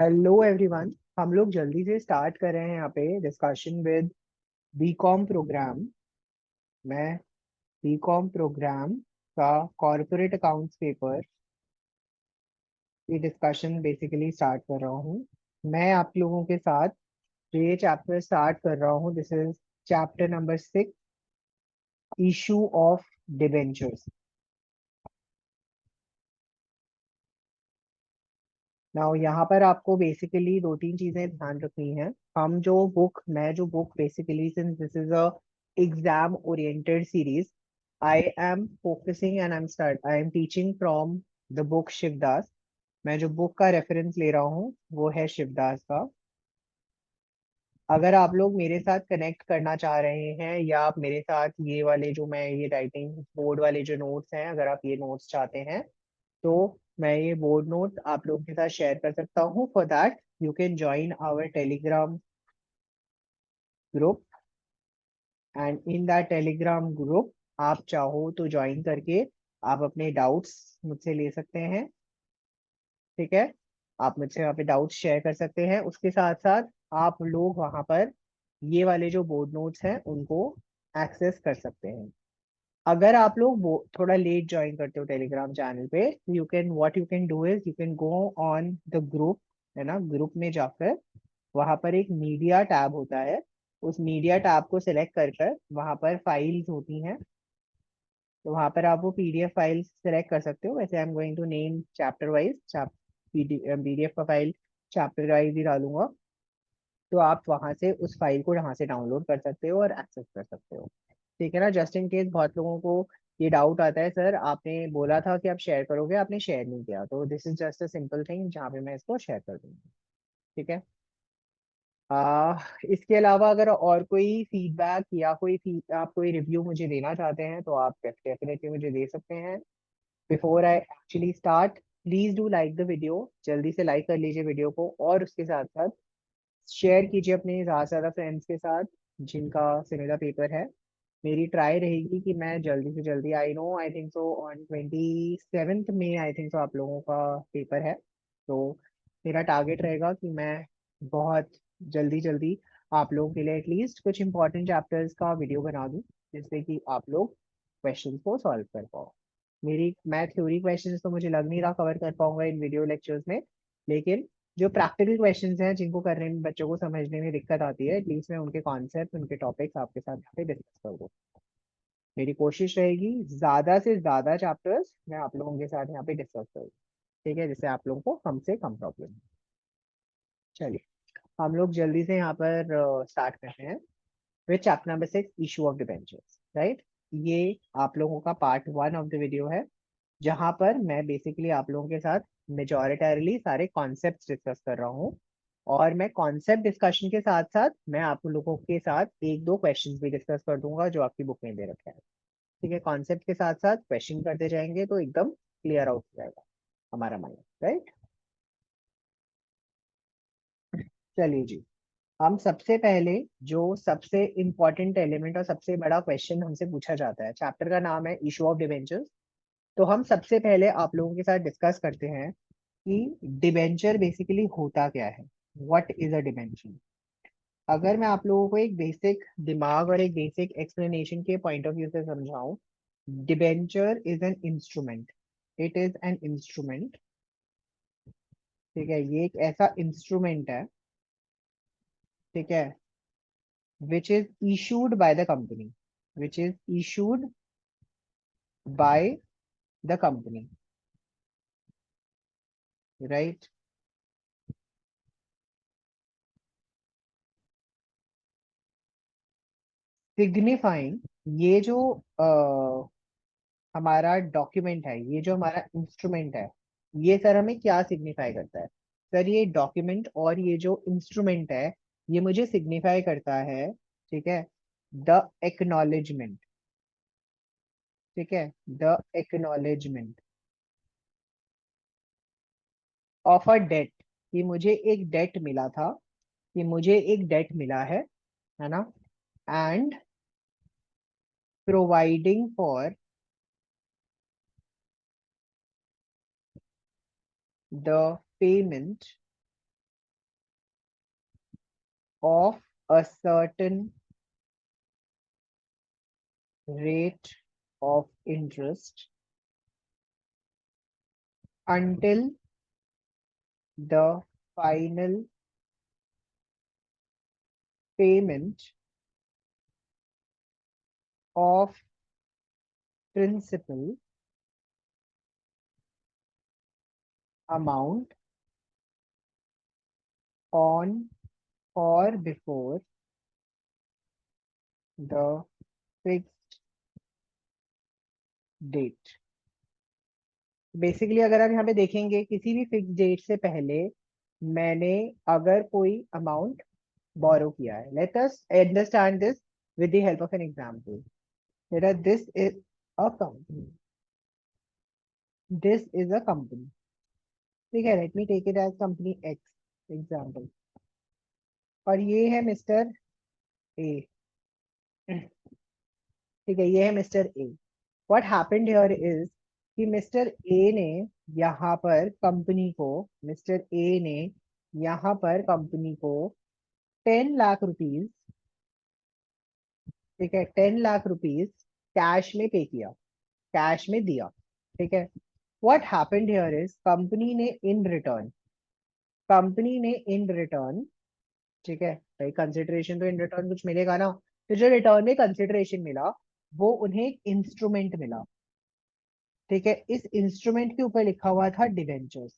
Hello everyone. हम लोग जल्दी से स्टार्ट कर रहे हैं यहाँ पे डिस्कशन विद बीकॉम प्रोग्राम। मैं बीकॉम प्रोग्राम का कॉर्पोरेट अकाउंट्स पेपर की डिस्कशन बेसिकली स्टार्ट कर रहा हूँ। मैं आप लोगों के साथ जो ये चैप्टर स्टार्ट कर रहा हूँ, this is chapter number 6, issue of debentures. Now यहाँ पर आपको बेसिकली दो तीन चीजें ध्यान रखनी है। मैं जो book basically, since this is a exam oriented series, I am focusing and I am teaching from the book Shivdas. मैं जो बुक का रेफरेंस ले रहा हूँ वो है शिवदास का। अगर आप लोग मेरे साथ कनेक्ट करना चाह रहे हैं या आप मेरे साथ ये वाले जो मैं ये राइटिंग बोर्ड वाले जो नोट्स हैं, अगर आप ये नोट्स चाहते हैं तो मैं ये बोर्ड नोट आप लोगों के साथ शेयर कर सकता हूँ। For that you can join our Telegram group, and in that Telegram group आप चाहो तो ज्वाइन करके आप अपने डाउट्स मुझसे ले सकते हैं। ठीक है, आप मुझसे वहाँ पे डाउट्स शेयर कर सकते हैं। उसके साथ साथ आप लोग वहाँ पर ये वाले जो बोर्ड नोट्स हैं उनको एक्सेस कर सकते हैं। अगर आप लोग वो थोड़ा लेट ज्वाइन करते हो टेलीग्राम चैनल पे, you can what you can do is you can go on the group, है ना। ग्रुप में जाकर वहां पर एक मीडिया टैब होता है, उस मीडिया टैब को सिलेक्ट कर कर वहां पर फाइल्स होती हैं, तो वहां पर आप वो पीडीएफ फाइल्स सिलेक्ट कर सकते हो। वैसे I am going to name chapter wise, PDF का फाइल चैप्टर वाइज ही डालूंगा, तो आप वहां से उस फाइल को यहाँ से डाउनलोड कर सकते हो और एक्सेस कर सकते हो। ठीक है ना। जस्ट इन केस बहुत लोगों को ये डाउट आता है, सर आपने बोला था कि आप शेयर करोगे, आपने शेयर नहीं किया, तो this is just a simple thing जहाँ पे मैं इसको शेयर कर दूंगा। ठीक है। इसके अलावा अगर और कोई फीडबैक या आप कोई रिव्यू मुझे देना चाहते हैं तो आप डेफिनेटली मुझे दे सकते हैं। Before I actually start, please do like the video, जल्दी से लाइक कर लीजिए वीडियो को, और उसके साथ साथ शेयर कीजिए अपने ज़्यादा से ज़्यादा फ्रेंड्स के साथ जिनका सिमिलर पेपर है। मेरी ट्राई रहेगी कि मैं जल्दी से जल्दी, I know I think so on 27th में आई थिंक सो आप लोगों का पेपर है, तो मेरा टारगेट रहेगा कि मैं बहुत जल्दी जल्दी आप लोगों के लिए एटलीस्ट कुछ इंपॉर्टेंट चैप्टर्स का वीडियो बना दूं, जिससे कि आप लोग क्वेश्चन को सॉल्व कर पाओ। मेरी मैं थ्योरी क्वेश्चंस तो मुझे लग नहीं रहा कवर कर पाऊंगा इन वीडियो लेक्चर्स में, लेकिन जो प्रैक्टिकल क्वेश्चंस हैं जिनको करने में बच्चों को समझने में दिक्कत आती है, एटलीस्ट मैं उनके कॉन्सेप्ट उनके टॉपिक्स आपके साथ यहाँ पे डिस्कस कर दूँ। मेरी कोशिश रहेगी ज्यादा से ज्यादा चैप्टर्स मैं आप लोगों के साथ यहाँ पे डिस्कस करूँ। ठीक है, जिससे आप लोगों को कम से कम प्रॉब्लम। चलिए, हम लोग जल्दी से यहाँ पर स्टार्ट करते हैं with chapter number 6, issue of debentures. Right, ये आप लोगों का पार्ट 1 ऑफ द वीडियो है, जहां पर मैं बेसिकली आप लोगों के साथ मेजॉरिटरली सारे कॉन्सेप्ट्स डिस्कस कर रहा हूँ। और मैं कॉन्सेप्ट डिस्कशन के साथ साथ मैं आप लोगों के साथ एक दो क्वेश्चंस भी डिस्कस कर दूंगा जो आपकी बुक में दे रखे हैं। ठीक है, कॉन्सेप्ट के साथ साथ क्वेश्चन करते जाएंगे तो एकदम क्लियर आउट हो जाएगा हमारा माइंड। राइट, चलिए जी। हम सबसे पहले जो सबसे इंपॉर्टेंट एलिमेंट और सबसे बड़ा क्वेश्चन हमसे पूछा जाता है, चैप्टर का नाम है इशू ऑफ डिबेंचर्स, तो हम सबसे पहले आप लोगों के साथ डिस्कस करते हैं कि डिबेंचर बेसिकली होता क्या है। What is a debenture? अगर मैं आप लोगों को एक बेसिक दिमाग और एक बेसिक एक्सप्लेनेशन के पॉइंट ऑफ व्यू से समझाऊं, debenture is an instrument. It is an instrument. ठीक है, ये एक ऐसा इंस्ट्रूमेंट है, ठीक है, which is issued by the company, which is issued by the company. Right, signifying, ये जो हमारा डॉक्यूमेंट है, ये जो हमारा इंस्ट्रूमेंट है, ये सर हमें क्या सिग्निफाई करता है? सर ये डॉक्यूमेंट और ये जो इंस्ट्रूमेंट है, ये मुझे सिग्निफाई करता है, ठीक है, द एक्नॉलेजमेंट। ठीक है, the acknowledgement of a debt, कि मुझे एक डेट मिला था, कि मुझे एक डेट मिला है ना, and providing for the payment of a certain rate of interest until the final payment of principal amount on or before the fixed date। Basically अगर आप यहाँ पे देखेंगे किसी भी फिक्स डेट से पहले मैंने अगर कोई अमाउंट बोरो किया है, let us understand this with the help of an example. Let this is a company, this is a company, ठीक है, let me take it as company X example, और ये है मिस्टर ए, ठीक है, ये है mister A. What happened here is कि मिस्टर ए ने यहाँ पर कंपनी को, मिस्टर ए ने यहाँ पर कंपनी को 10 लाख रुपीज, ठीक है, 10 लाख रुपीज कैश में पे किया, कैश में दिया, ठीक है। What happened here is company ने इन रिटर्न, कंपनी ने इन रिटर्न, ठीक है भाई, कंसिडरेशन तो इन रिटर्न कुछ मिलेगा ना, तो जो रिटर्न में कंसिडरेशन मिला वो उन्हें एक इंस्ट्रूमेंट मिला, ठीक है। इस इंस्ट्रूमेंट के ऊपर लिखा हुआ था डिवेंचर्स,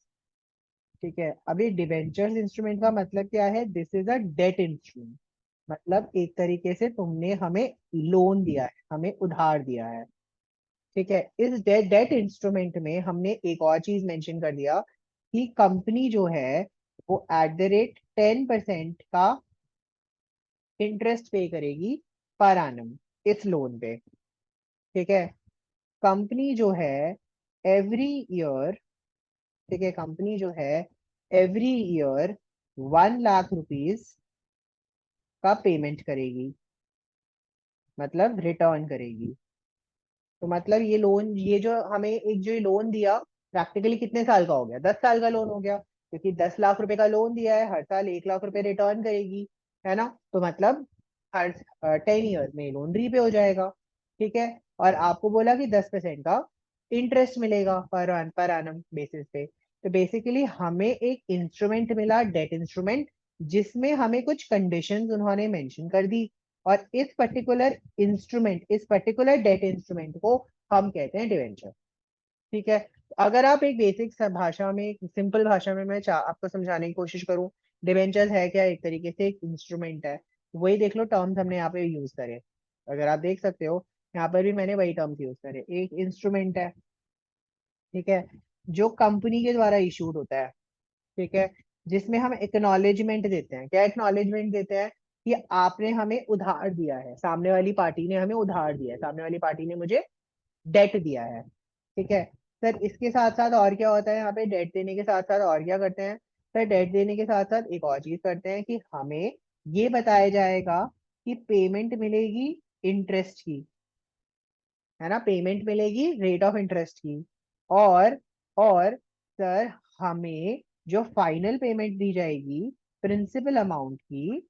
ठीक है। अभी डिवेंचर्स इंस्ट्रूमेंट का मतलब क्या है, this is a debt instrument, मतलब एक तरीके से तुमने हमें लोन दिया है, हमें उधार दिया है, ठीक है। इस डेट डेट इंस्ट्रूमेंट में हमने एक और चीज मेंशन कर दिया कि कंपनी जो है वो एट द रेट 10% का इंटरेस्ट पे करेगी पर एनम इस लोन पे, ठीक है। कंपनी जो है एवरी ईयर, ठीक है, कंपनी जो है एवरी ईयर 1 लाख रुपीज का पेमेंट करेगी, मतलब रिटर्न करेगी। तो मतलब ये लोन, ये जो हमें एक जो लोन दिया प्रैक्टिकली कितने साल का हो गया, 10 साल का लोन हो गया, क्योंकि 10 लाख रुपए का लोन दिया है, हर साल 1 लाख रुपए रिटर्न करेगी, है ना, तो मतलब हर 10 ईयर में लोन रीपे हो जाएगा, ठीक है। और आपको बोला कि 10% का इंटरेस्ट मिलेगा पर एनम बेसिस पे। तो बेसिकली हमें एक इंस्ट्रूमेंट मिला, डेट इंस्ट्रूमेंट, जिसमें हमें कुछ कंडीशंस उन्होंने मेंशन कर दी, और इस पर्टिकुलर इंस्ट्रूमेंट, इस पर्टिकुलर डेट इंस्ट्रूमेंट को हम कहते हैं डिवेंचर, ठीक है। अगर आप एक बेसिक भाषा में, एक सिंपल भाषा में मैं आपको समझाने की कोशिश करूं, डिवेंचर है क्या, एक तरीके से एक इंस्ट्रूमेंट है, वही देख लो टर्म्स हमने यहाँ पे यूज करे, अगर आप देख सकते हो यहाँ पर भी मैंने वही टर्म्स यूज करे, एक इंस्ट्रूमेंट है, ठीक है, जो कंपनी के द्वारा इशूड होता है, ठीक है, जिसमें हम एक्नॉलेजमेंट देते हैं, क्या एक्नॉलेजमेंट देते हैं कि आपने हमें उधार दिया है, सामने वाली पार्टी ने हमें उधार दिया है, सामने वाली पार्टी ने मुझे डेट दिया है, ठीक है। सर इसके साथ साथ और क्या होता है, यहाँ पे डेट देने के साथ साथ और क्या करते हैं, सर डेट देने के साथ साथ एक और चीज करते हैं कि हमें ये बताया जाएगा कि पेमेंट मिलेगी इंटरेस्ट की, है ना, पेमेंट मिलेगी रेट ऑफ इंटरेस्ट की, और और सर हमें जो फाइनल पेमेंट दी जाएगी प्रिंसिपल अमाउंट की,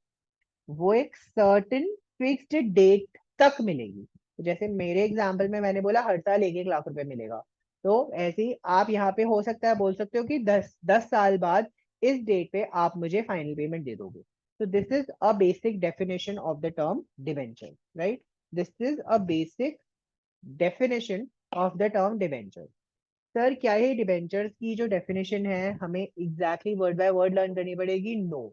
वो एक सर्टेन फिक्स्ड डेट तक मिलेगी। तो जैसे मेरे एग्जांपल में मैंने बोला हर साल 1-1 लाख रुपए मिलेगा, तो ऐसे ही आप यहाँ पे हो सकता है बोल सकते हो कि 10 10 साल बाद इस डेट पे आप मुझे फाइनल पेमेंट दे दोगे। तो this is a basic definition of the term debenture, right, this is a basic definition of the term debenture. Sir क्या ये डिबेंचर्स की जो डेफिनेशन है हमें exactly word by word learn करनी पड़ेगी? नो,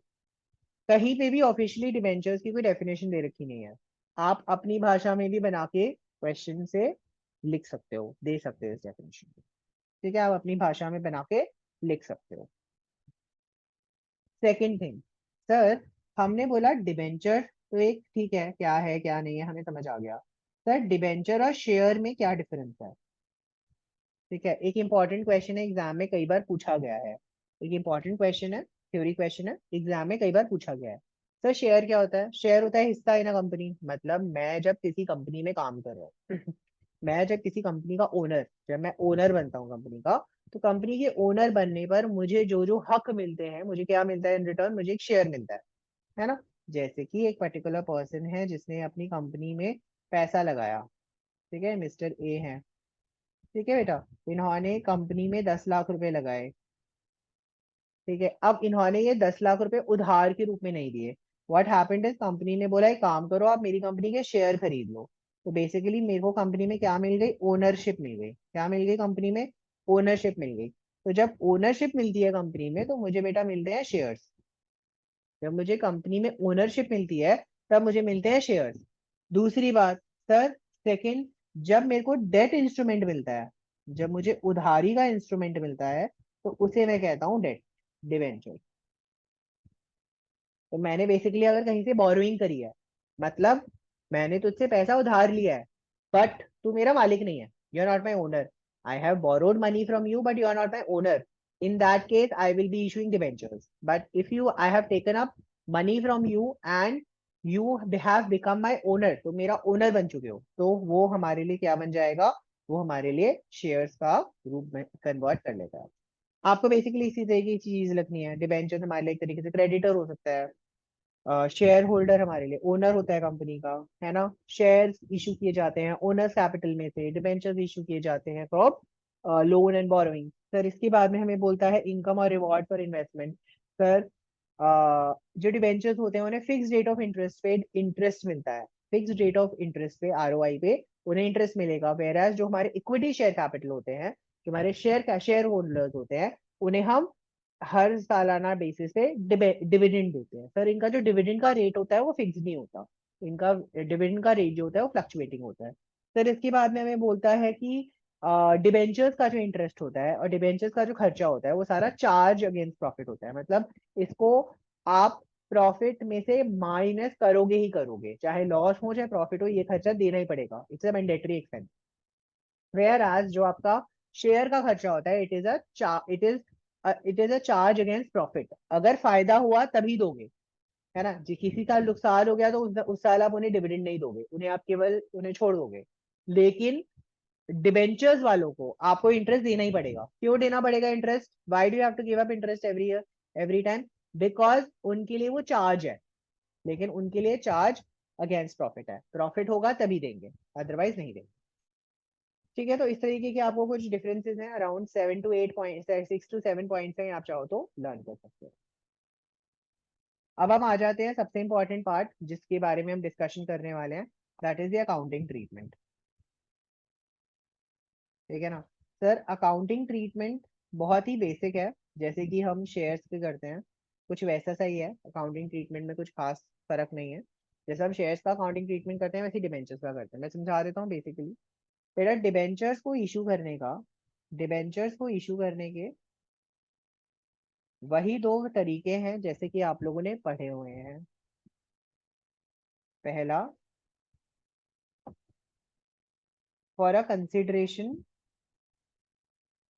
कहीं पे भी ऑफिशियली डिबेंचर्स की कोई डेफिनेशन दे रखी नहीं है, आप अपनी भाषा में भी बना के क्वेश्चन से लिख सकते हो, दे सकते हो इस डेफिनेशन को, ठीक है, आप अपनी भाषा में बना के लिख सकते हो। सेकेंड थिंग, सर हमने बोला डिबेंचर तो एक ठीक है, क्या है क्या नहीं है हमें समझ आ गया, सर डिबेंचर और शेयर में क्या डिफरेंस है, ठीक है, एक इंपॉर्टेंट क्वेश्चन है, एग्जाम में कई बार पूछा गया है, एक इंपॉर्टेंट क्वेश्चन है, थ्योरी क्वेश्चन है, एग्जाम में कई बार पूछा गया है। सर शेयर क्या होता है? शेयर होता है हिस्सा इन अ कंपनी, मतलब मैं जब किसी कंपनी में काम कर रहा हूँ मैं जब किसी कंपनी का ओनर, जब मैं ओनर बनता हूँ कंपनी का, तो कंपनी के ओनर बनने पर मुझे जो जो हक मिलते हैं, मुझे क्या मिलता है इन रिटर्न, मुझे एक शेयर मिलता है ना। जैसे कि एक पर्टिकुलर पर्सन है जिसने अपनी कंपनी में पैसा लगाया, ठीक है, मिस्टर ए है, ठीक है बेटा, इन्होंने कंपनी में 10 लाख रुपए लगाए, ठीक है। अब इन्होंने ये 10 लाख रुपए उधार के रूप में नहीं दिए। व्हाट हैपेंड इज, कंपनी ने बोला एक काम करो, आप मेरी कंपनी के शेयर खरीद लो। तो बेसिकली मेरे को कंपनी में क्या मिल गई, ओनरशिप मिल गई। क्या मिल गई कंपनी में, ओनरशिप मिल गई। तो जब ओनरशिप मिलती है कंपनी में तो मुझे बेटा मिलते हैं शेयर्स। जब मुझे कंपनी में ओनरशिप मिलती है तब मुझे मिलते हैं शेयर्स। दूसरी बात सर, सेकंड, जब मेरे को डेट इंस्ट्रूमेंट मिलता है, जब मुझे उधारी का इंस्ट्रूमेंट मिलता है तो उसे मैं कहता हूँ डेट, डिवेंचर। तो मैंने बेसिकली अगर कहीं से बोरोइंग करी है, मतलब मैंने तुझसे पैसा उधार लिया है, बट तू मेरा मालिक नहीं है, you are not my owner. I have borrowed money from you but you are not my owner. In that case I will be issuing debentures. But if you, I have taken up money from you and you have become my owner, तो मेरा owner बन चुके हो, तो वो हमारे लिए क्या बन जाएगा, वो हमारे लिए शेयर्स का रूप में कन्वर्ट कर लेता है। आपको बेसिकली इसी तरह की चीज लगनी है। डिबेंचर हमारे लिए एक तरीके से क्रेडिटर हो सकता है, शेयर होल्डर हमारे लिए ओनर होता है कंपनी का, है ना। शेयर्स इशू किए जाते हैं ओनर्स कैपिटल में से, डिबेंचर्स इशू किए जाते हैं from loan and borrowing. Sir इसके बाद में हमें बोलता है इनकम और रिवॉर्ड फॉर इन्वेस्टमेंट। सर जो डिबेंचर्स होते हैं उन्हें फिक्स रेट ऑफ इंटरेस्ट पे इंटरेस्ट मिलता है, फिक्स रेट ऑफ इंटरेस्ट पे, आरओआई पे उन्हें इंटरेस्ट मिलेगा। वेराज जो हमारे इक्विटी शेयर कैपिटल होते हैं, जो हमारे शेयर होल्डर्स होते हैं, उन्हें हम हर सालाना बेसिस पे डिविडेंड देते हैं। सर इनका जो डिविडेंड का रेट होता है वो फिक्स नहीं होता, इनका डिविडेंड का रेट जो होता है वो फ्लक्चुएटिंग होता है। सर इसके बाद में हमें बोलता है कि डिबेंचर्स का जो इंटरेस्ट होता है और डिबेंचर्स का जो खर्चा होता है वो सारा चार्ज अगेंस्ट प्रॉफिट होता है। मतलब इसको आप प्रॉफिट में से माइनस करोगे ही करोगे, चाहे लॉस हो चाहे प्रॉफिट हो, ये खर्चा देना ही पड़ेगा, it's a mandatory expense. Whereas जो आपका शेयर का खर्चा होता है, it is a charge against profit. अगर फायदा हुआ तभी दोगे, है ना जी। किसी साल नुकसान हो गया तो उस साल आप उन्हें डिविडेंड नहीं दोगे, उन्हें आप केवल उन्हें छोड़ दोगे। लेकिन डिबेंचर्स वालों को आपको इंटरेस्ट देना ही पड़ेगा। क्यों देना पड़ेगा interest, why do have to give up interest every year, every time? Because उनके लिए वो चार्ज है, लेकिन उनके लिए चार्ज अगेंस्ट प्रॉफिट है, प्रॉफिट होगा तभी देंगे, अदरवाइज नहीं देंगे। ठीक है, तो इस तरीके के आपको कुछ डिफरेंसेस हैं, around 7 to 8 point, 6 to 7 points हैं, आप चाहो तो लर्न कर सकते हो। अब हम आ जाते हैं सबसे इंपॉर्टेंट पार्ट जिसके बारे में हम डिस्कशन करने वाले हैं, that is the accounting treatment. ठीक है ना। सर अकाउंटिंग ट्रीटमेंट बहुत ही बेसिक है, जैसे कि हम शेयर्स पे करते हैं, कुछ वैसा सा ही है। अकाउंटिंग ट्रीटमेंट में कुछ खास फर्क नहीं है। जैसे हम शेयर्स का अकाउंटिंग ट्रीटमेंट करते हैं वैसे डिबेंचर्स का करते हैं। मैं समझा देता हूँ बेसिकली। बेटा डिबेंचर्स को इशू करने के वही दो तरीके हैं जैसे कि आप लोगों ने पढ़े हुए हैं। पहला, for a consideration,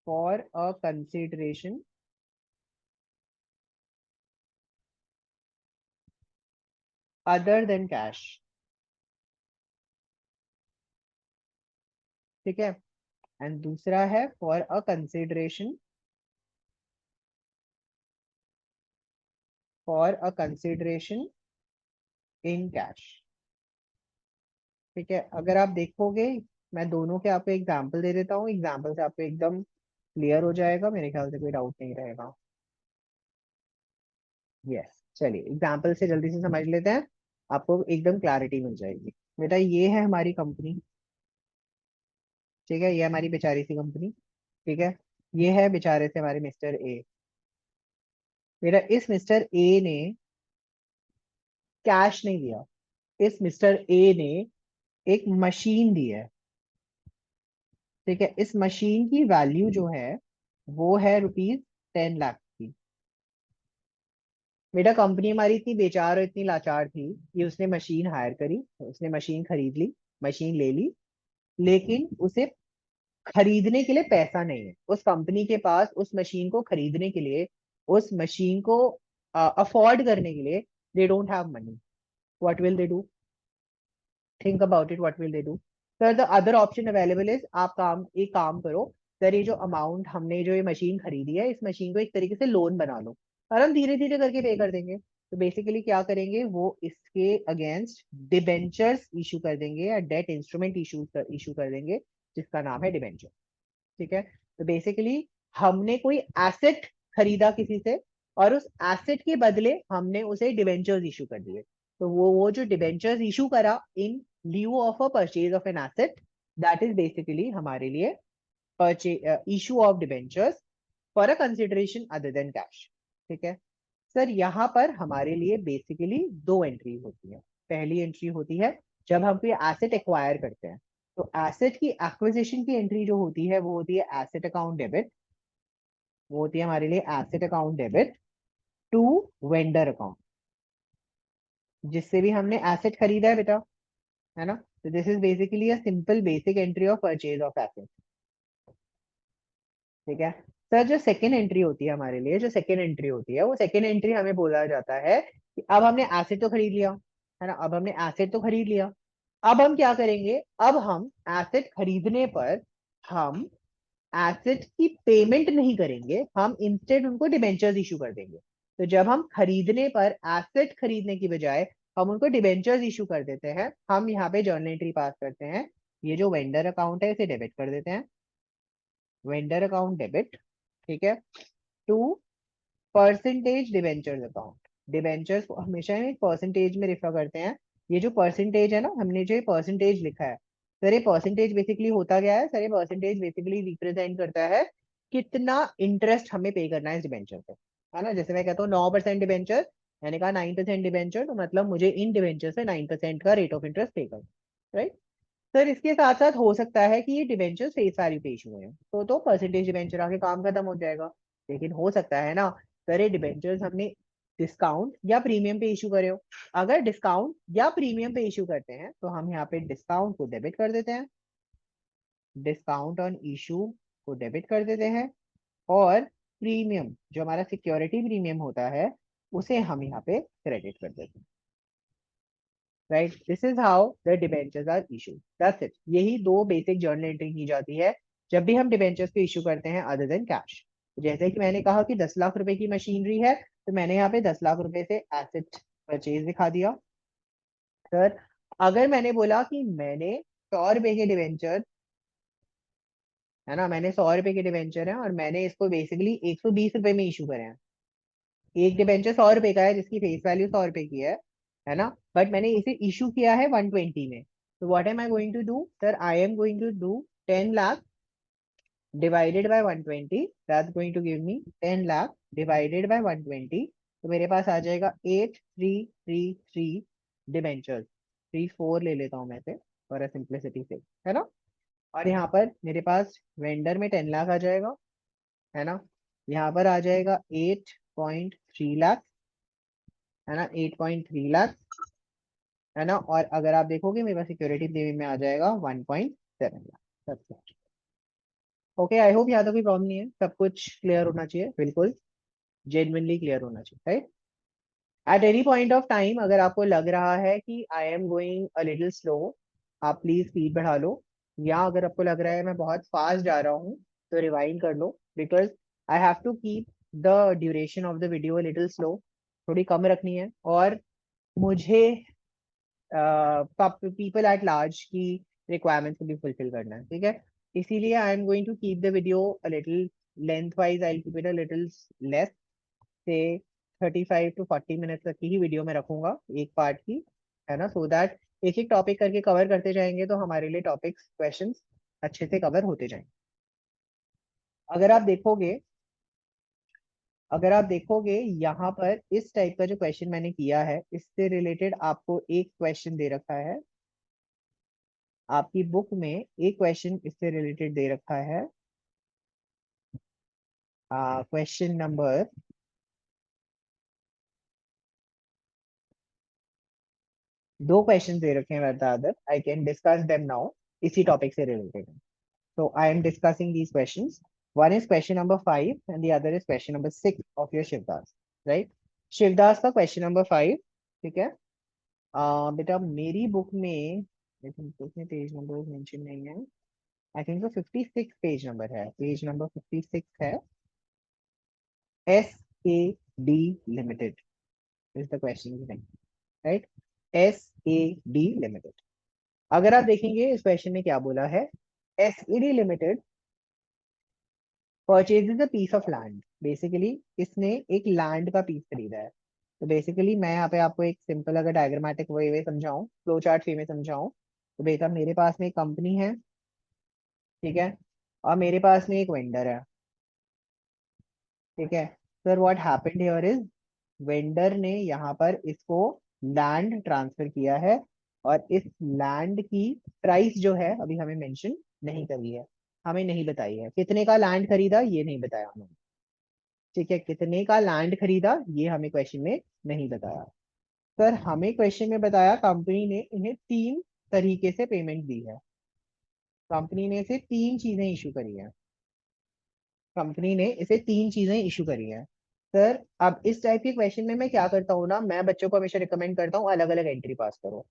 for a consideration other than cash, ठीक है। एंड दूसरा है for a consideration, for a consideration in cash, ठीक है। अगर आप देखोगे, मैं दोनों के आपको एग्जाम्पल दे देता हूँ, एग्जाम्पल से आपको एकदम क्लियर हो जाएगा, मेरे ख्याल से कोई डाउट नहीं रहेगा। यस, चलिए एग्जाम्पल से जल्दी से समझ लेते हैं, आपको एकदम क्लैरिटी मिल जाएगी। बेटा ये है हमारी कंपनी, ठीक है, ये हमारी बेचारी सी कंपनी, ठीक है। ये है बेचारे से हमारे मिस्टर ए। मेरा इस मिस्टर ए ने कैश नहीं दिया, इस मिस्टर ए ने एक मशीन दी है, ठीक है। इस मशीन की वैल्यू जो है वो है रुपीज 10 लाख की। बेटा कंपनी हमारी इतनी बेचार और इतनी लाचार थी कि उसने मशीन हायर करी, उसने मशीन खरीद ली, मशीन ले ली, लेकिन उसे खरीदने के लिए पैसा नहीं है उस कंपनी के पास। उस मशीन को खरीदने के लिए, उस मशीन को अफोर्ड करने के लिए, they don't have money. What will they do, think about it, what will they do? Sir the other option available is, आप एक काम करो, सर ये जो अमाउंट हमने जो ये मशीन खरीदी है, इस मशीन को एक तरीके से लोन बना लो और हम धीरे धीरे करके पे कर देंगे। तो बेसिकली क्या करेंगे, वो इसके अगेंस्ट डिबेंचर्स इशू कर देंगे या डेट इंस्ट्रूमेंट इशू कर देंगे, जिसका नाम है डिबेंचर। ठीक है, तो बेसिकली हमने कोई एसेट खरीदा किसी से, और उस एसेट के बदले हमने उसे डिबेंचर्स इशू कर दिए। तो वो जो डिबेंचर्स इशू करा in lieu of a purchase of an asset, that is basically हमारे लिए purchase issue of debentures for a consideration other than cash. ठीक है सर, यहाँ पर हमारे लिए बेसिकली दो एंट्री होती है। पहली एंट्री होती है जब हम कोई एसेट एक्वायर करते हैं, तो एसेट की एक्विजिशन की एंट्री जो होती है वो होती है एसेट अकाउंट डेबिट। वो होती है हमारे लिए asset account debit to vendor account, जिससे भी हमने एसेट खरीदा है बेटा, है ना। तो this is basically a simple basic entry of purchase of asset. ठीक है सर, जो सेकेंड एंट्री होती है हमारे लिए, जो सेकेंड एंट्री होती है, वो सेकेंड एंट्री हमें बोला जाता है कि अब हमने एसेट तो खरीद लिया, है ना, अब हमने एसेट तो खरीद लिया। अब हम क्या करेंगे, अब हम एसेट खरीदने पर हम एसेट की पेमेंट नहीं करेंगे, हम इंस्टेड उनको डिबेंचर्स इशू कर देंगे। तो जब हम खरीदने पर एसेट खरीदने की बजाय हम उनको डिबेंचर्स इशू कर देते हैं, हम यहाँ पे जर्नल एंट्री पास करते हैं। ये जो वेंडर अकाउंट है इसे डेबिट कर देते हैं, वेंडर अकाउंट डेबिट। ठीक है, to percentage debentures account. Debentures को हमेशा हम एक परसेंटेज में रेफर करते हैं। ये जो परसेंटेज है ना, हमने जो परसेंटेज लिखा है सर, ये परसेंटेज बेसिकली होता क्या है सर, ये परसेंटेज बेसिकली रिप्रेजेंट करता है कितना इंटरेस्ट हमें पे करना है इस डिबेंचर पे, है ना। जैसे मैं कहता हूँ 9% डिबेंचर, मैंने कहा 9% डिबेंचर, तो मतलब मुझे इन डिबेंचर से 9% का रेट ऑफ इंटरेस्ट पे करना, राइट। सर इसके साथ साथ हो सकता है कि ये डिबेंचर फेस वैल्यू पे इशू हुए हैं, तो परसेंटेज डिबेंचर आके काम खत्म हो जाएगा। लेकिन हो सकता है ना सर, ये डिबेंचर्स हमने डिस्काउंट या प्रीमियम पे इशू करे हो। अगर डिस्काउंट या प्रीमियम पे इशू करते हैं तो हम यहाँ पे डिस्काउंट को डेबिट कर देते हैं, डिस्काउंट ऑन इशू को डेबिट कर देते हैं, और प्रीमियम जो हमारा सिक्योरिटी प्रीमियम होता है उसे हम यहाँ पे क्रेडिट कर देते हैं। Right, this is how the debentures are issue, that's it. यही दो बेसिक जर्नल एंट्री की जाती है जब भी हम डिबेंचर्स को इशू करते हैं अदर देन कैश। जैसे कि मैंने कहा कि 10 लाख रुपए की मशीनरी है, तो मैंने यहाँ पे 10 लाख रुपए से एसेट परचेज दिखा दिया। सर अगर मैंने बोला कि मैंने 100 रुपए के डिबेंचर, है ना, मैंने 100 रुपए के डिबेंचर है और मैंने इसको बेसिकली 120 रुपए में इशू करे हैं। एक डिबेंचर 100 रुपए का है जिसकी फेस वैल्यू 100 रुपए की है ना, बट मैंने इसे इशू किया है 120 में। तो what am I going to do sir, I am going to do 10 lakh divided by 120, that's going to give me 10 lakh divided by 120। तो मेरे पास आ जाएगा 8333 डिबेंचर्स, 34 ले लेता हूँ मैं से फॉर सिंप्लिसिटी से, है ना। और यहाँ पर मेरे पास वेंडर में 10 लाख आ जाएगा, है ना। यहाँ पर आ जाएगा 8.3 लाख, है ना, 8.3 लाख, है ना। और अगर आप देखोगे मेरे पास सिक्योरिटी प्रीमियम में आ जाएगा 1.7 लाख। ओके, आई होप यहाँ तक कोई प्रॉब्लम नहीं है, सब कुछ क्लियर होना चाहिए, बिल्कुल जेन्युइनली क्लियर होना चाहिए, right. At any point of time अगर आपको लग रहा है कि आई am going a little slow, आप प्लीज स्पीड बढ़ा लो, या अगर आपको लग रहा है मैं बहुत फास्ट जा रहा हूँ तो रिवाइंड कर लो, because I have to keep the duration of the video little slow, थोड़ी कम रखनी है, और मुझे पीपल एट लार्ज की रिक्वायरमेंट्स को भी फुलफिल करना है, ठीक है। इसीलिए I am going to keep the video a little length wise, I keep it a little less, say 35 to 40 minute तक की ही वीडियो में रखूंगा एक पार्ट की, है ना, सो दैट एक एक टॉपिक करके कवर करते जाएंगे तो हमारे लिए टॉपिक्स क्वेश्चंस अच्छे से कवर होते जाएंगे। अगर आप देखोगे अगर आप देखोगे यहाँ पर इस टाइप का जो क्वेश्चन मैंने किया है, इससे रिलेटेड आपको एक क्वेश्चन दे रखा है, आपकी बुक में एक क्वेश्चन इससे रिलेटेड दे रखा है, क्वेश्चन नंबर, दो क्वेश्चन दे रखे हैं other, I can discuss them now, इसी टॉपिक से related. So I am discussing these questions. One is question number 5 and the other is question number 6 of your Shivdas, right? Shivdas का question number 5, ठीक है। बेटा मेरी book में, उसमें page number mention नहीं है, आई थिंक तो 56 पेज नंबर है, पेज नंबर 56 है, एस के D limited, is the question, right. SAD limited. अगर आप देखेंगे इस क्वेश्चन में क्या बोला है, SAD limited purchases a piece of land. Basically इसने एक लैंड का पीस खरीदा है। तो बेसिकली मैं यहाँ पे आपको एक सिंपल अगर डायग्रामेटिक वे में समझाऊं, फ्लो चार्ट वे में समझाऊं, तो बेटा मेरे पास में एक कंपनी है, ठीक है, और मेरे पास में एक वेंडर है, ठीक है। Sir what happened here is, vendor ने यहाँ पर इसको लैंड ट्रांसफर किया है, और इस लैंड की प्राइस जो है अभी हमें मेंशन नहीं करी है, हमें नहीं बताई है कितने का लैंड खरीदा, ये नहीं बताया हमें, ठीक है, कितने का लैंड खरीदा ये हमें क्वेश्चन में नहीं बताया। सर हमें क्वेश्चन में बताया कंपनी ने इन्हें 3 तरीके से पेमेंट दी है, कंपनी ने इसे 3 चीजें इशू करी है, कंपनी ने इसे 3 चीजें इशू करी है। सर अब इस टाइप के क्वेश्चन में मैं क्या करता हूँ ना, मैं बच्चों को हमेशा रिकमेंड करता हूँ अलग अलग एंट्री पास करो।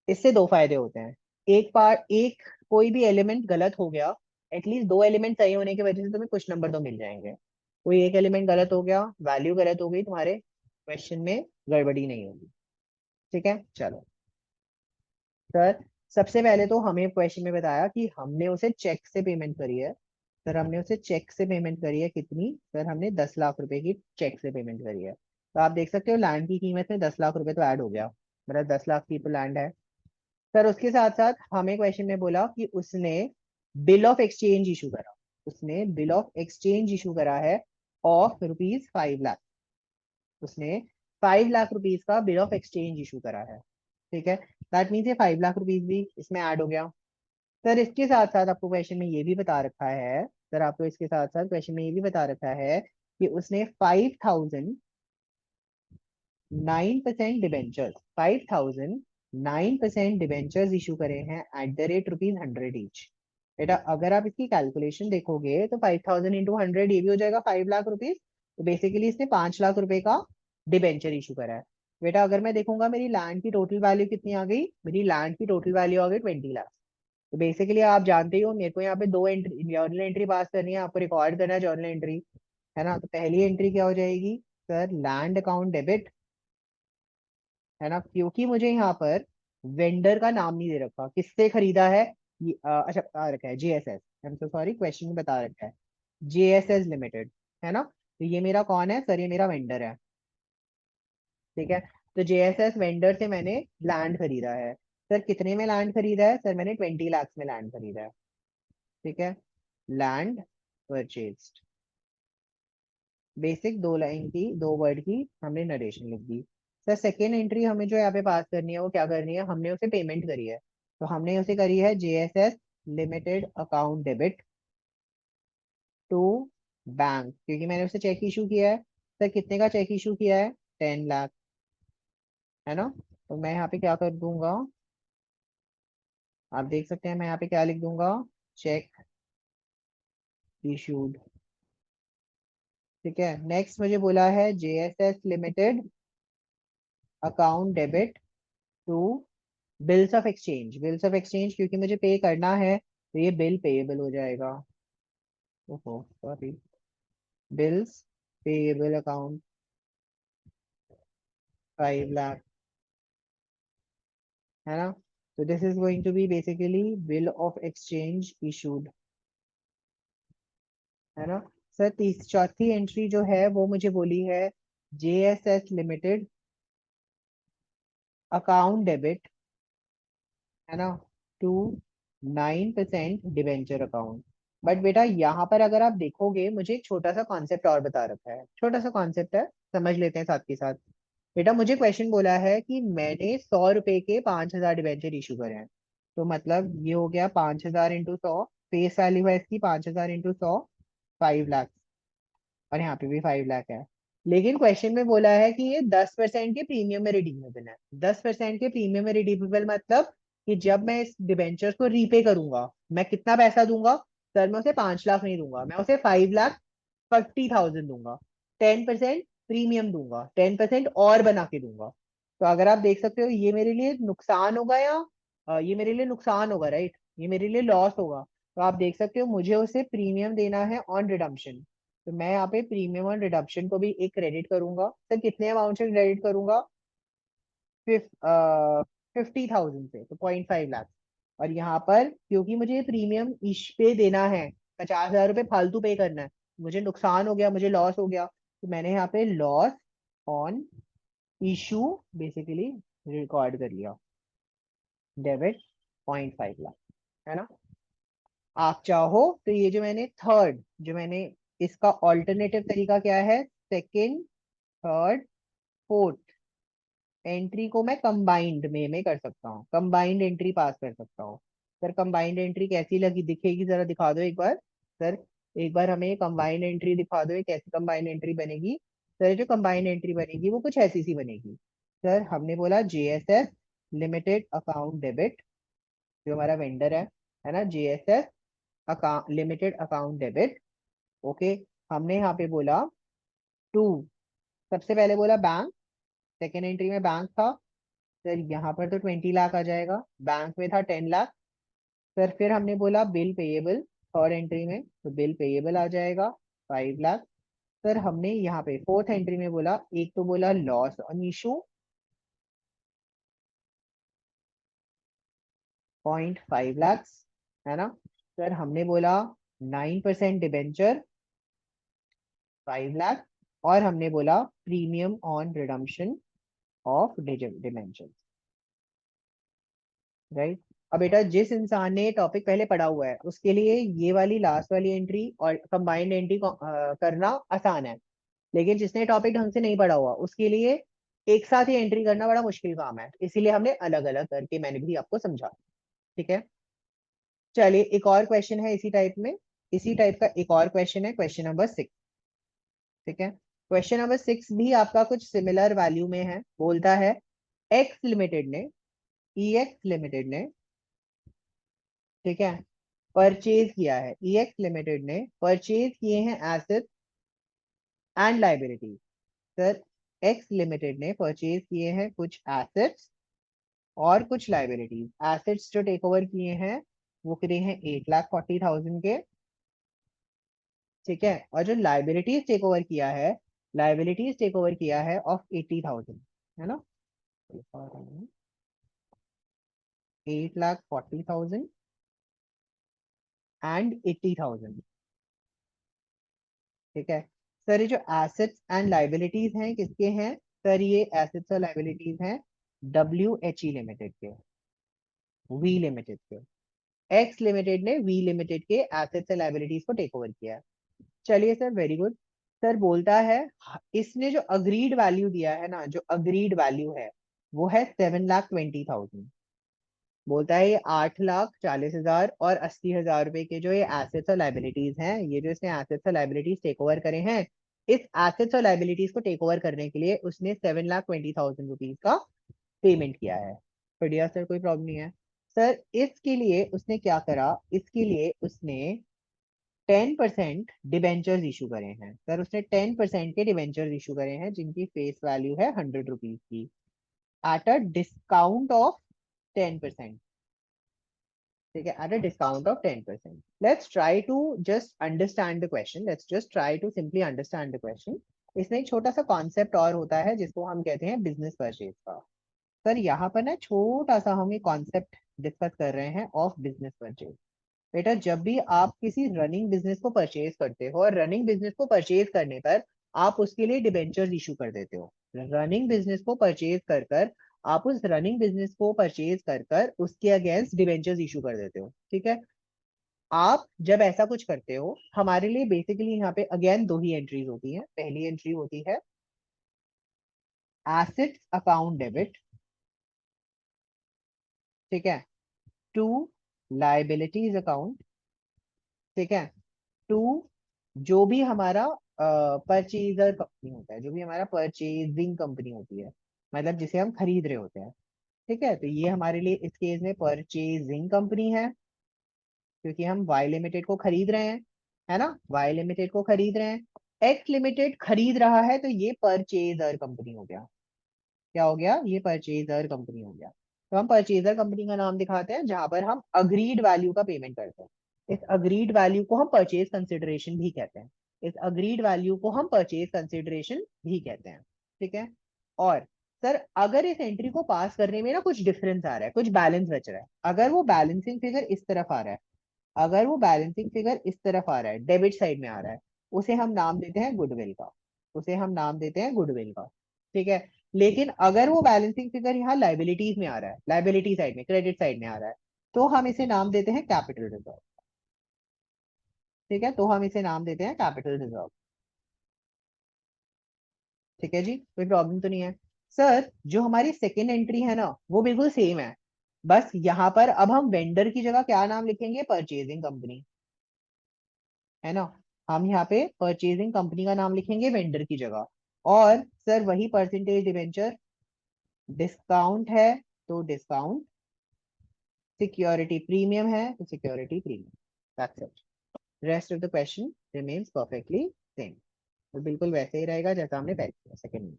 इससे 2 फायदे होते हैं। एक पार्ट, एक कोई भी एलिमेंट गलत हो गया, एटलीस्ट 2 एलिमेंट सही होने की वजह से तुम्हें कुछ नंबर तो मिल जाएंगे। कोई एक एलिमेंट गलत हो गया, वैल्यू गलत हो गई, तुम्हारे क्वेश्चन में गड़बड़ी नहीं होगी, ठीक है। चलो सर, सबसे पहले तो हमें क्वेश्चन में बताया कि हमने उसे चेक से पेमेंट करी है। सर हमने उसे चेक से पेमेंट करी है कितनी, सर हमने 10 लाख रुपए की चेक से पेमेंट करी है। तो आप देख सकते हो लैंड की कीमत में 10 लाख रुपए तो ऐड हो गया, मतलब 10 लाख की तो लैंड है। सर उसके साथ साथ हमें क्वेश्चन में बोला कि उसने बिल ऑफ एक्सचेंज इशू करा, उसने बिल ऑफ एक्सचेंज इशू करा है ऑफ रुपीज 5 लाख, उसने 5 लाख रुपीज का बिल ऑफ एक्सचेंज इशू करा है, ठीक है। दैट मीन्स ये 5 लाख रुपीज भी इसमें ऐड हो गया। सर इसके साथ साथ आपको क्वेश्चन में ये भी बता रखा है, सर आपको इसके साथ साथ क्वेश्चन में ये भी बता रखा है कि उसने 5,009% डिबेंचर्स इशू करे हैं at the rate rupees 100 each. बेटा अगर आप इसकी कैलकुलेशन देखोगे तो 5,000 × 100 ये भी हो जाएगा 5 लाख रुपीज। तो बेसिकली इसने 5 लाख रुपए का डिबेंचर इशू करा है। बेटा अगर मैं देखूंगा मेरी लैंड की टोटल वैल्यू कितनी आ गई, मेरी लैंड की टोटल वैल्यू आ गई 20 लाख। तो बेसिकली आप जानते ही हो मेरे को यहाँ पे 2 एंट्री, जर्नल एंट्री पास करनी है, आपको रिकॉर्ड करना है जर्नल एंट्री, है ना। तो पहली एंट्री क्या हो जाएगी, सर लैंड अकाउंट डेबिट, है ना, क्योंकि मुझे यहाँ पर वेंडर का नाम नहीं दे रखा, किससे खरीदा है, अच्छा बता रखा है JSS, I am so sorry question में बता रखा है JSS लिमिटेड, है ना। तो ये मेरा कौन है सर, ये मेरा वेंडर है, ठीक है। तो JSS वेंडर से मैंने लैंड खरीदा है। सर कितने में लैंड खरीदा है, सर मैंने 20 लाख में लैंड खरीदा है, ठीक है। लैंड परचेज्ड, बेसिक 2 लाइन की, 2 वर्ड की हमने नरेशन लिख दी। सर सेकेंड एंट्री हमें जो यहाँ पे पास करनी है वो क्या करनी है, हमने उसे पेमेंट करी है, तो हमने उसे करी है JSS limited account debit to bank, क्योंकि मैंने उसे चेक इशू किया है। सर कितने का चेक इशू किया है, 10 लाख, है ना। तो मैं यहाँ पे क्या कर दूंगा, आप देख सकते हैं मैं यहाँ पे क्या लिख दूंगा, चेक इशूड, ठीक है। नेक्स्ट मुझे बोला है JSS limited account debit to bills of exchange, bills of exchange क्योंकि मुझे पे करना है तो ये बिल पेएबल हो जाएगा, ओहो sorry, bills payable account 5 lakh, है ना। तो this is going to be basically bill of exchange issued, है ना। सर चौथी एंट्री जो है वो मुझे बोली है JSS लिमिटेड अकाउंट डेबिट, है ना, टू 9% डिवेंचर अकाउंट। बट बेटा यहाँ पर अगर आप देखोगे मुझे एक छोटा सा कॉन्सेप्ट और बता रखा है, छोटा सा कॉन्सेप्ट है, समझ लेते हैं साथ के साथ। बेटा मुझे क्वेश्चन बोला है कि मैंने 100 रुपए के 5,000 डिवेंचर इशू करे हैं, तो मतलब ये हो गया 5,000 × 100, फेस वैल्यू है इसकी 5,000 × 100, 5 लाख, और यहाँ पे भी 5 लाख है। लेकिन क्वेश्चन में बोला है कि ये 10% के प्रीमियम में रिडीमेबल है। 10% के प्रीमियम में रिडीमेबल मतलब कि जब मैं इस डिबेंचर को रीपे करूंगा मैं कितना पैसा दूंगा, सर मैं उसे 5 लाख नहीं दूंगा, मैं उसे 5,50,000 दूंगा, 10% प्रीमियम दूंगा, 10% और बना के दूंगा। तो अगर आप देख सकते हो ये मेरे लिए नुकसान होगा या ये मेरे लिए नुकसान होगा, राइट, ये मेरे लिए लॉस होगा। तो आप देख सकते हो मुझे उसे प्रीमियम देना है ऑन रिडम्पशन, तो मैं यहाँ पे प्रीमियम और रिडक्शन को भी एक क्रेडिट करूंगा। सर कितने अमाउंट से क्रेडिट करूंगा? 50,000 से, तो 0.5 लाख। और यहाँ पर क्योंकि मुझे प्रीमियम इश पे देना है, 50,000 रुपये फालतू पे करना है, मुझे नुकसान हो गया, मुझे लॉस हो गया, तो मैंने यहाँ पे loss on issue basically record कर लिया, डेबिट 0.5 लाख, है ना। आप चाहो तो ये जो मैंने थर्ड, जो मैंने इसका ऑल्टरनेटिव तरीका क्या है, सेकंड, थर्ड, फोर्थ एंट्री को मैं कंबाइंड में कर सकता हूँ, कंबाइंड एंट्री पास कर सकता हूँ। सर कंबाइंड एंट्री कैसी लगी, दिखेगी, जरा दिखा दो एक बार। सर एक बार हमें कंबाइंड एंट्री दिखा दो, ये कैसी कंबाइंड एंट्री बनेगी। सर जो कंबाइंड एंट्री बनेगी वो कुछ ऐसी सी बनेगी। सर हमने बोला जेएसएस लिमिटेड अकाउंट डेबिट, जो हमारा वेंडर है ना, JSS account limited account debit. Okay, हमने यहाँ पे बोला टू, सबसे पहले बोला बैंक, सेकेंड एंट्री में बैंक था। सर यहाँ पर तो 20 लाख आ जाएगा, बैंक में था 10 लाख। सर फिर हमने बोला बिल पेएबल, थर्ड एंट्री में, तो बिल पेएबल आ जाएगा 5 लाख। सर हमने यहाँ पे फोर्थ एंट्री में बोला, एक तो बोला लॉस ऑन इशू 0.5 लाख, है ना। सर हमने बोला 9% डिबेंचर 5 लाख, और हमने बोला premium on redemption of debenture, right. अब बेटा जिस इंसान ने टॉपिक पहले पढ़ा हुआ है उसके लिए ये वाली लास्ट वाली एंट्री और कंबाइंड एंट्री करना आसान है, लेकिन जिसने टॉपिक ढंग से नहीं पढ़ा हुआ उसके लिए एक साथ ही एंट्री करना बड़ा मुश्किल काम है, इसीलिए हमने अलग अलग करके मैंने भी आपको समझा। ठीक है, चलिए एक और क्वेश्चन है इसी टाइप में, इसी टाइप का एक और क्वेश्चन है, क्वेश्चन नंबर 6। ठीक है, क्वेश्चन नंबर 6 भी आपका कुछ सिमिलर वैल्यू में है। बोलता है एक्स लिमिटेड ने, ईएक्स लिमिटेड ने, ठीक है, परचेज किया है, ईएक्स लिमिटेड ने परचेज किए हैं asset and liability. Sir x limited ने परचेज किए हैं कुछ एसेट्स और कुछ लाइबिलिटीज। एसेट्स जो टेक ओवर किए हैं वो किए हैं 8,40,000 के, ठीक है, और जो लाइबिलिटीज टेक ओवर किया है, लाइबिलिटीज टेक ओवर किया है ऑफ 80,000, है ना, 8,40,000 एंड 80,000। ठीक है, सर ये जो एसेट्स एंड लाइबिलिटीज हैं किसके हैं? सर ये एसेट्स और लाइबिलिटीज हैं WHE लिमिटेड के, वी लिमिटेड के। एक्स लिमिटेड ने वी लिमिटेड के एसेट्स एंड लाइबिलिटीज को टेक ओवर किया है। चलिए सर, वेरी गुड। सर बोलता है इसने जो अग्रीड वैल्यू दिया है ना, जो अग्रीड वैल्यू है वो है 7,20,000। बोलता है ये 8,40,000 और 80,000 रुपए के जो ये एसेट्स और लाइबिलिटीज हैं, ये जो इसने एसेट्स और लाइबिलिटीज टेक ओवर करे हैं, इस एसेट्स और लाइबिलिटीज को टेक ओवर करने के लिए उसने 7,20,000 रुपीज का पेमेंट किया है। बढ़िया सर, कोई प्रॉब्लम नहीं है। सर इसके लिए उसने क्या करा, इसके लिए उसने 10% डिबेंचर्स इशू करे हैं। सर उसने 10% के डिबेंचर्स इशू करे हैं जिनकी फेस वैल्यू है 100 रुपीज की, एट अ डिस्काउंट ऑफ 10%। ठीक है, at a discount of 10%। Let's try to just understand the question, let's just try to simply understand the question. इसमें एक छोटा सा कॉन्सेप्ट और होता है जिसको हम कहते हैं बिजनेस परचेज का। सर यहाँ पर ना छोटा सा हम एक कॉन्सेप्ट डिस्कस कर रहे हैं ऑफ बिजनेस परचेज। बेटा जब भी आप किसी रनिंग बिजनेस को परचेज करते हो और रनिंग बिजनेस को परचेज करने पर आप उसके लिए डिबेंचर्स इशू कर देते हो, रनिंग बिजनेस को परचेज कर कर आप उस रनिंग बिजनेस को परचेज कर कर उसके अगेंस्ट डिबेंचर्स इशू कर देते हो। ठीक है, आप जब ऐसा कुछ करते हो हमारे लिए बेसिकली यहाँ पे अगेन दो ही एंट्रीज होती हैं। पहली एंट्री होती है एसेट्स अकाउंट डेबिट, ठीक है, टू लाइबिलिटीज अकाउंट, ठीक है, टू जो भी हमारा परचेजर कंपनी होता है, जो भी हमारा परचेजिंग कंपनी होती है, मतलब जिसे हम खरीद रहे होते हैं। ठीक है, तो ये हमारे लिए इस केस में परचेजिंग कंपनी है, क्योंकि हम वाई लिमिटेड को खरीद रहे हैं, है ना, वाई लिमिटेड को खरीद रहे हैं। एक्स लिमिटेड खरीद रहा है तो ये परचेजर कंपनी हो गया। क्या हो गया? ये परचेजर कंपनी हो गया। तो हम परचेजर कंपनी का नाम दिखाते हैं जहां पर हम अग्रीड वैल्यू का पेमेंट करते हैं। इस अग्रीड वैल्यू को हम परचेज कंसिडरेशन भी कहते हैं। इस अग्रीड वैल्यू को हम परचेज कंसिडरेशन भी कहते हैं, ठीक है। और सर अगर इस एंट्री को पास करने में ना कुछ डिफरेंस आ रहा है, कुछ बैलेंस बच रहा है, अगर वो बैलेंसिंग फिगर इस तरफ आ रहा है, अगर वो बैलेंसिंग फिगर इस तरफ आ रहा है, डेबिट साइड में आ रहा है, उसे हम नाम देते हैं गुडविल का, उसे हम नाम देते हैं गुडविल का, ठीक है। लेकिन अगर वो बैलेंसिंग फिगर यहाँ लाइबिलिटीज में आ रहा है, लाइबिलिटी साइड में, क्रेडिट साइड में आ रहा है, तो हम इसे नाम देते हैं कैपिटल रिजर्व, ठीक है। तो हम इसे नाम देते हैं कैपिटल रिजर्व, ठीक है जी, कोई प्रॉब्लम तो नहीं है। सर जो हमारी सेकेंड एंट्री है ना, वो बिल्कुल सेम है, बस यहाँ पर अब हम वेंडर की जगह क्या नाम लिखेंगे, परचेजिंग कंपनी, है ना। हम यहाँ पे परचेजिंग कंपनी का नाम लिखेंगे वेंडर की जगह। और सर वही परसेंटेज डिवेंचर, डिस्काउंट है तो डिस्काउंट, सिक्योरिटी प्रीमियम है तो security premium, that's it. Rest of the question remains perfectly same, तो बिल्कुल वैसे ही रहेगा जैसा हमने पहले किया सेकंड में।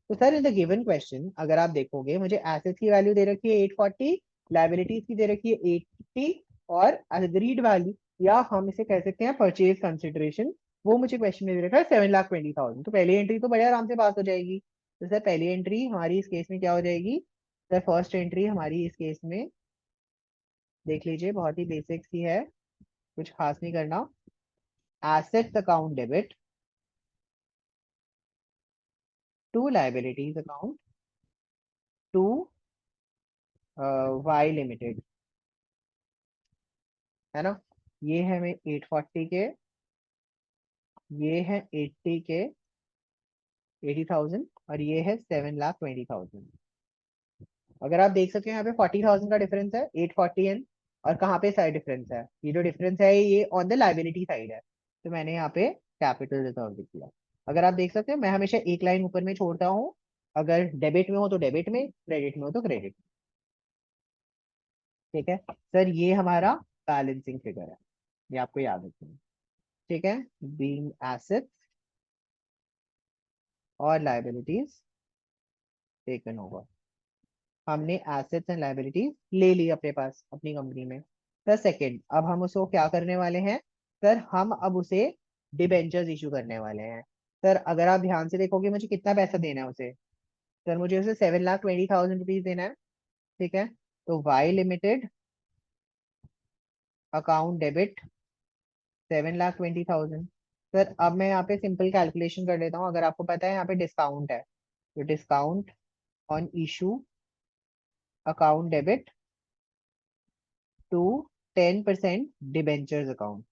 तो sir in the given question अगर आप देखोगे, मुझे एसेट्स की वैल्यू दे रखी है 840, लाइबिलिटीज की दे रखी है 80, और अग्रीड वैल्यू या हम इसे कह सकते हैं परचेज कंसिडरेशन, वो मुझे क्वेश्चन में दे रखा है 7,20,000। तो पहली एंट्री तो बड़े आराम से पास हो जाएगी। तो सर पहली एंट्री हमारी इस केस में क्या हो जाएगी, सर फर्स्ट एंट्री हमारी इस केस में देख लीजिए, बहुत ही बेसिक सी है, कुछ खास नहीं करना। Assets account debit to liabilities account to Y limited, है ना। ये है मैं 840 के, ये है 80 के, 80,000, और ये है 7,20,000। अगर आप देख सकते हैं यहाँ पे 40,000 का डिफरेंस है, 840 एंड, और कहाँ पे साइड डिफरेंस है, ये जो डिफरेंस है ये ऑन द लाइबिलिटी साइड है, तो मैंने यहाँ पे कैपिटल रिजर्व लिख दिया। अगर आप देख सकते हैं मैं हमेशा एक लाइन ऊपर में छोड़ता हूँ, अगर डेबिट में हो तो डेबिट में, क्रेडिट में हो तो क्रेडिट, ठीक है। सर ये हमारा बैलेंसिंग फिगर है, ये आपको याद रखना है, ठीक है। बीइंग एसेट्स और लाइबिलिटीज टेकन ओवर, हमने एसेट्स एंड लाइबिलिटीज ले ली अपने पास अपनी कंपनी में। सर सेकंड, अब हम उसको क्या करने वाले हैं, सर हम अब उसे डिबेंचर्स इशू करने वाले हैं। सर अगर आप ध्यान से देखोगे मुझे कितना पैसा देना है उसे, सर मुझे उसे 7,20,000 रुपीज देना है, ठीक है। तो Y limited account debit 7,20,000। Sir अब मैं यहाँ पे सिंपल कैलकुलेशन कर लेता हूँ, अगर आपको पता है यहाँ पे डिस्काउंट है, तो discount on issue account debit to 10% debentures account,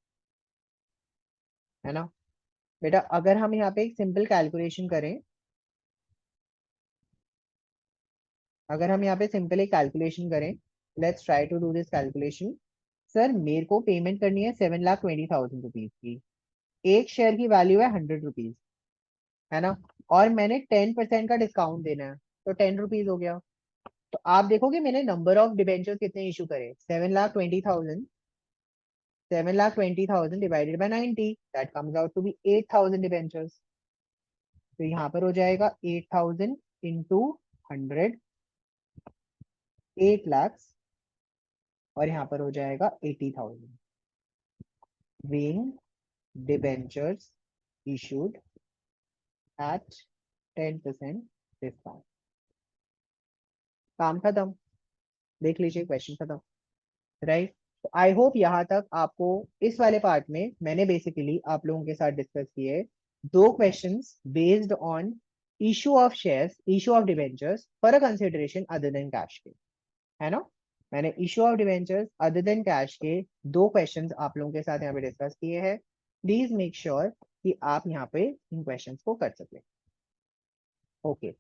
है ना। बेटा अगर हम यहाँ पे एक सिंपल कैलकुलेशन करें, अगर हम यहाँ पे सिंपल एक कैलकुलेशन करें, let's try to do this calculation. Sir मेरे को पेमेंट करनी है 7,20,000 रुपीज की, एक शेयर की वैल्यू है 100 रुपीज, है ना। और मैंने 10% का डिस्काउंट देना है, तो 10 रुपीज हो गया। तो आप देखोगे मैंने नंबर ऑफ डिबेंचर्स कितने इशू करे, 7,20,000, 7,20,000 divided by 90, that comes out to be 8,000 debentures. तो यहाँ पर हो जाएगा 8,000 इंटू 100, 8 lakhs, और यहाँ पर हो जाएगा 80,000 being debentures issued at 10% discount. काम खत्म, देख लीजिए क्वेश्चन खत्म, राइट। तो आई होप यहाँ तक आपको इस वाले पार्ट में मैंने बेसिकली आप लोगों के साथ डिस्कस किए दो questions based on issue of shares, issue of debentures for a consideration other than cash के, है ना। मैंने issue of debentures other than cash के दो क्वेश्चंस आप लोगों के साथ यहाँ पे डिस्कस किए हैं। प्लीज मेक श्योर कि आप यहाँ पे इन क्वेश्चंस को कर सकें, ओके।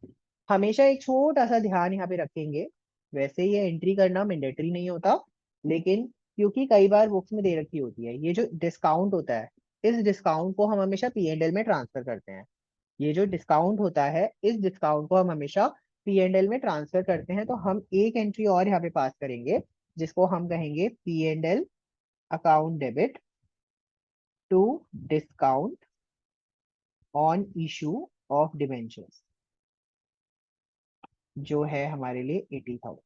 हमेशा एक छोटा सा ध्यान यहाँ पे रखेंगे, वैसे ये एंट्री करना मैंडेटरी नहीं होता, लेकिन क्योंकि कई बार बुक्स में दे रखी होती है, ये जो डिस्काउंट होता है, इस डिस्काउंट को हम हमेशा P&L में ट्रांसफर करते हैं। ये जो डिस्काउंट होता है, इस डिस्काउंट को हम हमेशा P&L में ट्रांसफर करते हैं। तो हम एक एंट्री और यहाँ पे पास करेंगे, जिसको हम कहेंगे P&L account debit to discount on issue of debentures, जो है हमारे लिए 80,000,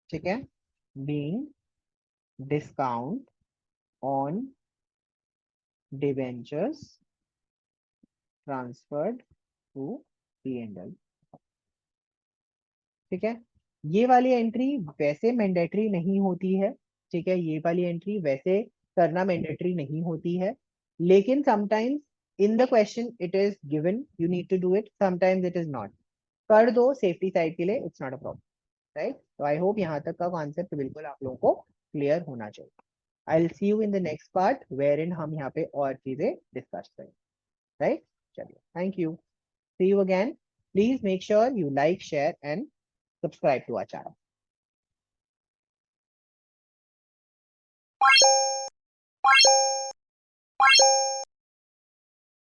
ठीक है। Being discount on debentures transferred to P&L। ठीक है, ये वाली एंट्री वैसे मैंडेटरी नहीं होती है। ठीक है, ये वाली एंट्री वैसे करना मैंडेटरी नहीं होती है, लेकिन sometimes in the question it is given you need to do it, sometimes it is not. कर दो सेफ्टी साइड के लिए, it's not a problem. Right, तो आई होप यहाँ तक का कॉन्सेप्ट बिल्कुल आप लोगों को क्लियर होना चाहिए। I will see you in the next part where in हम यहाँ पे और चीजें डिस्कस करें। राइट, चलिए, thank you, see you again. Please make sure you like, share and subscribe to our channel.